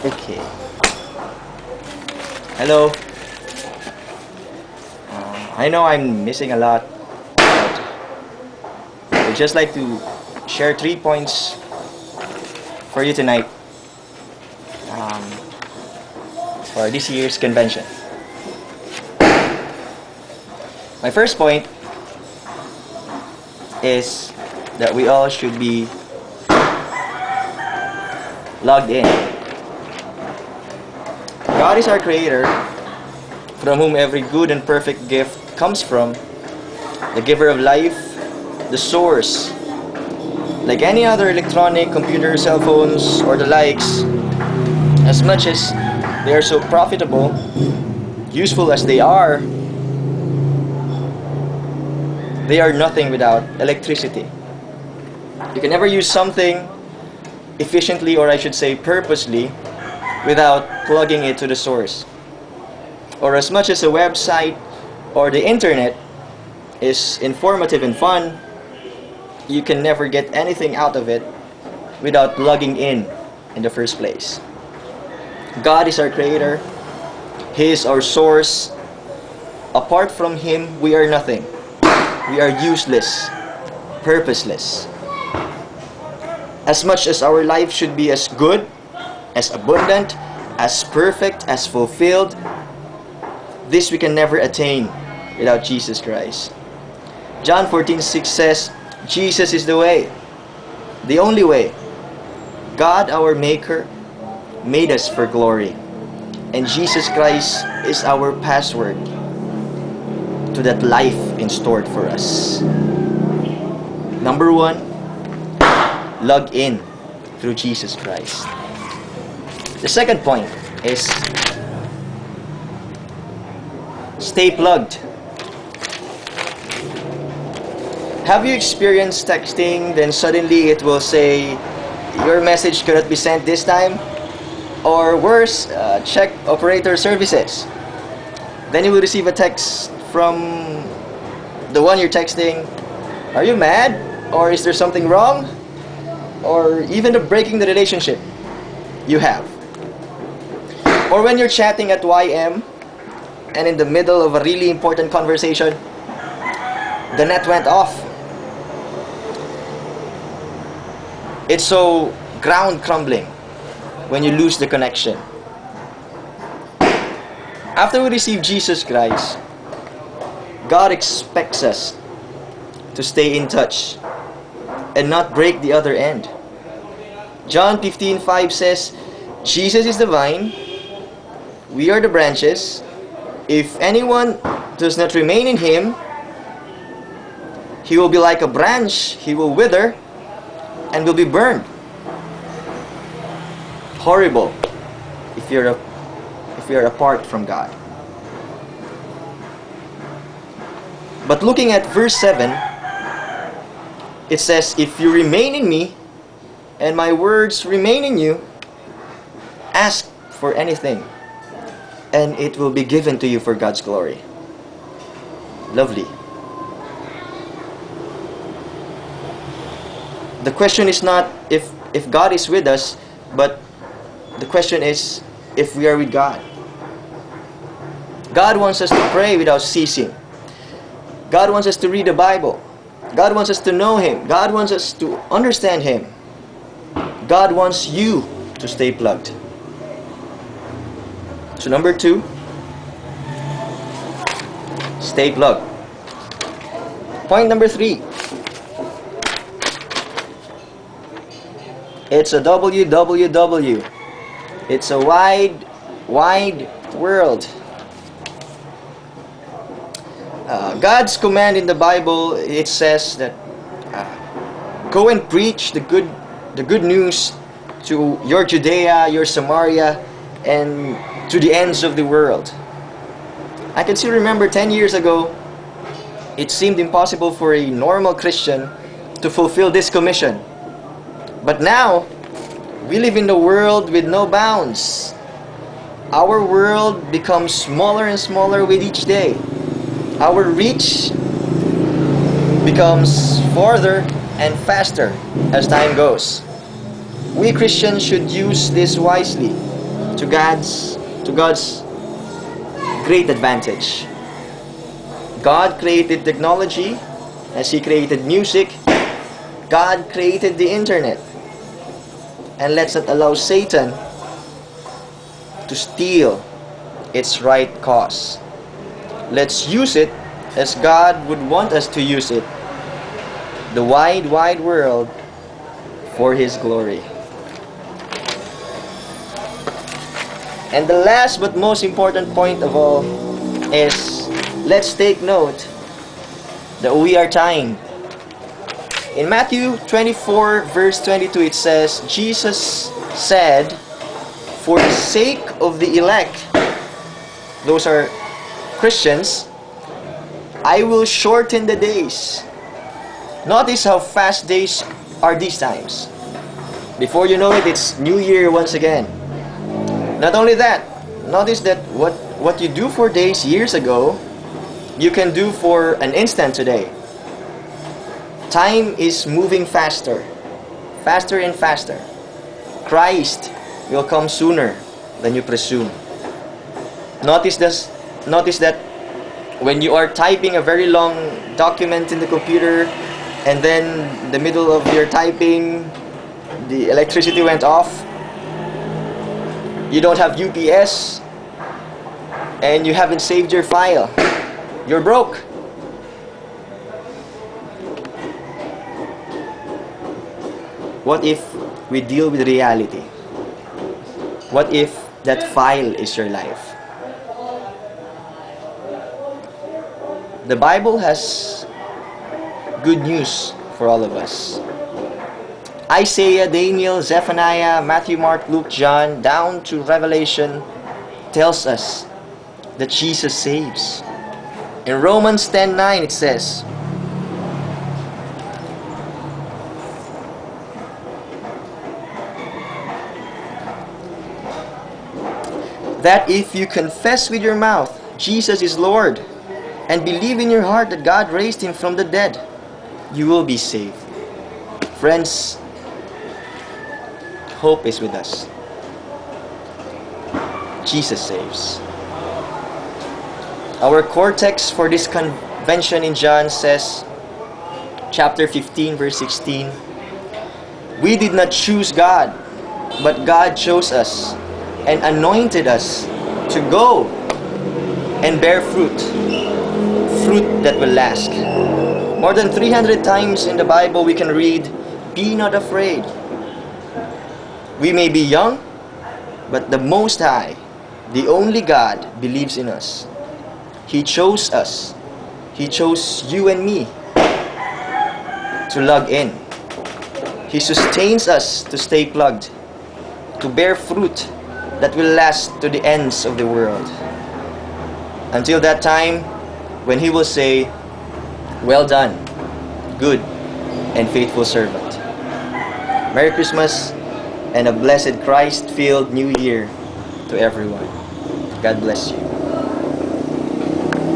Okay. Hello. I know I'm missing a lot, but I'd just like to share 3 points for you tonight um, for this year's convention. My first point is that we all should be logged in. God is our creator, from whom every good and perfect gift comes from, the giver of life, the source. Like any other electronic, computer, cell phones, or the likes, as much as they are so profitable, useful as they are nothing without electricity. You can never use something efficiently, or I should say purposely, without plugging it to the source. Or as much as a website or the internet is informative and fun, you can never get anything out of it without logging in the first place. God is our creator. He is our source. Apart from Him, we are nothing. We are useless, purposeless. As much as our life should be as good, as abundant, as perfect, as fulfilled, this we can never attain without Jesus Christ. John 14:6 says, Jesus is the way, the only way. God, our Maker, made us for glory. And Jesus Christ is our password to that life in store for us. Number one, log in through Jesus Christ. The second point is stay plugged. Have you experienced texting, then suddenly it will say, your message cannot be sent this time? Or worse, check operator services. Then you will receive a text from the one you're texting. Are you mad? Or is there something wrong? Or even breaking the relationship you have. Or when you're chatting at YM and in the middle of a really important conversation, the net went off. It's so ground crumbling when you lose the connection. After we receive Jesus Christ, God expects us to stay in touch and not break the other end. John 15:5 says, Jesus is the vine, we are the branches. If anyone does not remain in Him, he will be like a branch, he will wither and will be burned. Horrible if you're apart from God. But looking at verse 7, it says, if you remain in me and my words remain in you, ask for anything and it will be given to you for God's glory. Lovely. The question is not if God is with us, but the question is if we are with God. God wants us to pray without ceasing. God wants us to read the Bible. God wants us to know Him. God wants us to understand Him. God wants you to stay plugged. So number 2, stay plugged. Point number 3, it's a WWW. It's a wide world. God's command in the Bible, it says that go and preach the good news to your Judea, your Samaria, and to the ends of the world. I can still remember 10 years ago, it seemed impossible for a normal Christian to fulfill this commission. But now, we live in a world with no bounds. Our world becomes smaller and smaller with each day. Our reach becomes farther and faster as time goes. We Christians should use this wisely. to God's great advantage. God created technology as He created music. God created the internet. And let's not allow Satan to steal its right cause. Let's use it as God would want us to use it. The wide, wide world for His glory. And the last but most important point of all is, let's take note that we are timed. In Matthew 24 verse 22 it says, Jesus said, for the sake of the elect, those are Christians, I will shorten the days. Notice how fast days are these times. Before you know it, it's New Year once again. Not only that, notice that what you do for days years ago, you can do for an instant today. Time is moving faster. Faster and faster. Christ will come sooner than you presume. Notice that when you are typing a very long document in the computer, and then in the middle of your typing, the electricity went off, you don't have UPS, and you haven't saved your file, you're broke. What if we deal with reality? What if that file is your life? The Bible has good news for all of us. Isaiah, Daniel, Zephaniah, Matthew, Mark, Luke, John, down to Revelation tells us that Jesus saves. In Romans 10:9 it says, that if you confess with your mouth Jesus is Lord and believe in your heart that God raised Him from the dead, you will be saved. Friends, hope is with us. Jesus saves. Our core text for this convention in John says, chapter 15 verse 16, we did not choose God, but God chose us and anointed us to go and bear fruit that will last. More than 300 times in the Bible we can read, be not afraid. We may be young, but the Most High, the only God, believes in us. He chose us. He chose you and me to log in. He sustains us to stay plugged, to bear fruit that will last to the ends of the world. Until that time, when He will say, well done, good and faithful servant. Merry Christmas and a blessed Christ-filled New Year to everyone. God bless you.